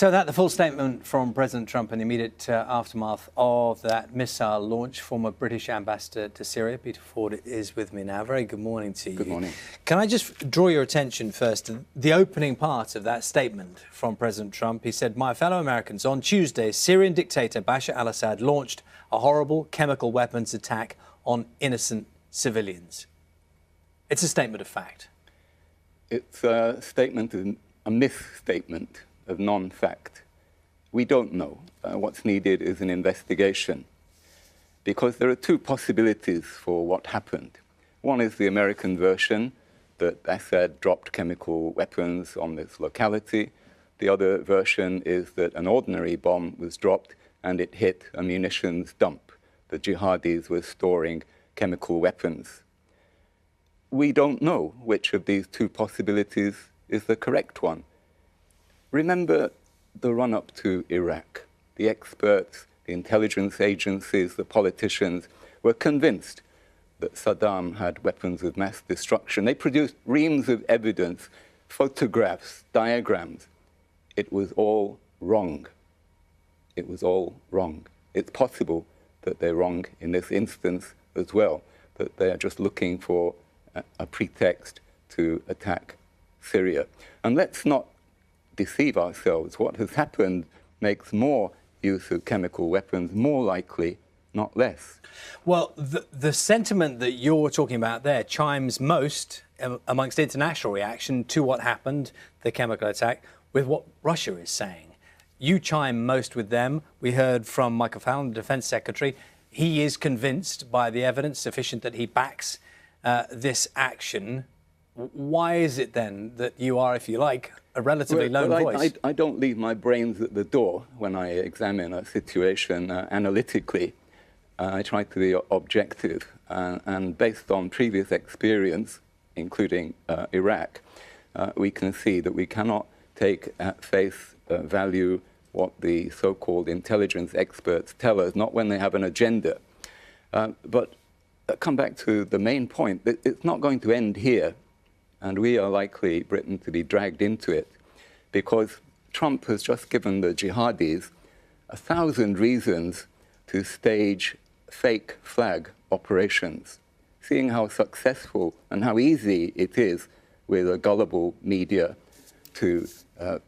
So the full statement from President Trump in the immediate aftermath of that missile launch. Former British ambassador to Syria, Peter Ford, is with me now. Very good morning to you. Good morning. Can I just draw your attention first to the opening part of that statement from President Trump? He said, "My fellow Americans, on Tuesday, Syrian dictator Bashar al-Assad launched a horrible chemical weapons attack on innocent civilians." It's a statement of fact. It's a statement, a misstatement of non-fact. We don't know. What's needed is an investigation, because there are two possibilities for what happened. One is the American version, that Assad dropped chemical weapons on this locality. The other version is that an ordinary bomb was dropped and it hit a munitions dump. The jihadis were storing chemical weapons. We don't know which of these two possibilities is the correct one. Remember the run-up to Iraq. The experts, the intelligence agencies, the politicians were convinced that Saddam had weapons of mass destruction. They produced reams of evidence, photographs, diagrams. It was all wrong. It was all wrong. It's possible that they're wrong in this instance as well, that they are just looking for a pretext to attack Syria. And let's not deceive ourselves. What has happened makes more use of chemical weapons more likely, not less. Well, the sentiment that you're talking about there chimes most amongst international reaction to what happened, the chemical attack, with what Russia is saying. You chime most with them. We heard from Michael Fallon, the Defence Secretary. He is convinced by the evidence sufficient that he backs this action. Why is it then that you are, if you like, a relatively lone voice? I don't leave my brains at the door when I examine a situation analytically. I try to be objective, and based on previous experience, including Iraq, we can see that we cannot take at face value what the so-called intelligence experts tell us, not when they have an agenda. But come back to the main point, it's not going to end here. And we are likely, Britain, to be dragged into it, because Trump has just given the jihadis 1,000 reasons to stage fake flag operations, seeing how successful and how easy it is with a gullible media to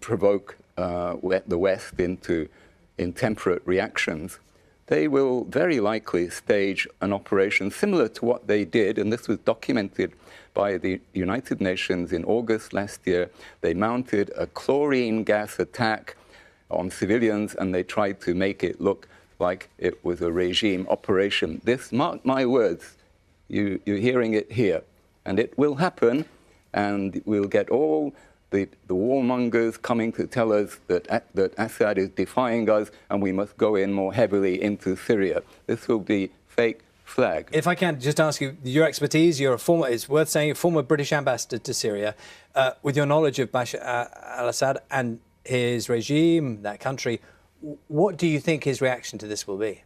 provoke the West into intemperate reactions. They will very likely stage an operation similar to what they did, and this was documented by the United Nations in August last year. They mounted a chlorine gas attack on civilians, and they tried to make it look like it was a regime operation. This, mark my words, you're hearing it here, and it will happen, and we'll get all the warmongers coming to tell us that Assad is defying us and we must go in more heavily into Syria. This will be fake flag. If I can just ask you, your expertise, you're a former, it's worth saying, a former British ambassador to Syria. With your knowledge of Bashar al-Assad and his regime, that country, what do you think his reaction to this will be?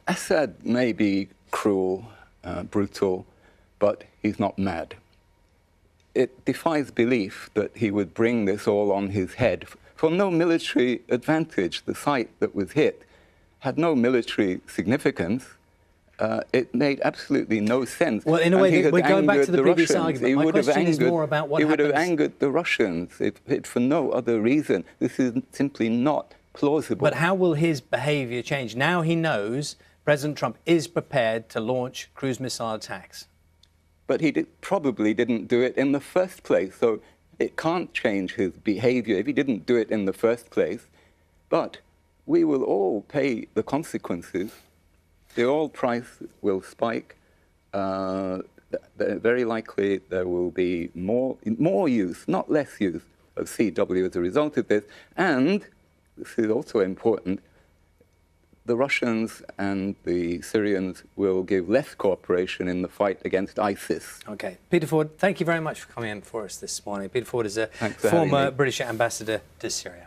Assad may be cruel, brutal, but he's not mad. It defies belief that he would bring this all on his head for no military advantage. The site that was hit had no military significance. It made absolutely no sense. Well, in a way, we're going back to the previous argument. My question is more about what happens. He would have angered the Russians for no other reason. This is simply not plausible. But how will his behaviour change? Now he knows President Trump is prepared to launch cruise missile attacks. But he probably didn't do it in the first place, so it can't change his behavior if he didn't do it in the first place. But we will all pay the consequences. The oil price will spike. Very likely there will be more use, not less use, of CW as a result of this. And, this is also important, the Russians and the Syrians will give less cooperation in the fight against ISIS. OK. Peter Ford, thank you very much for coming in for us this morning. Peter Ford is a former British ambassador to Syria.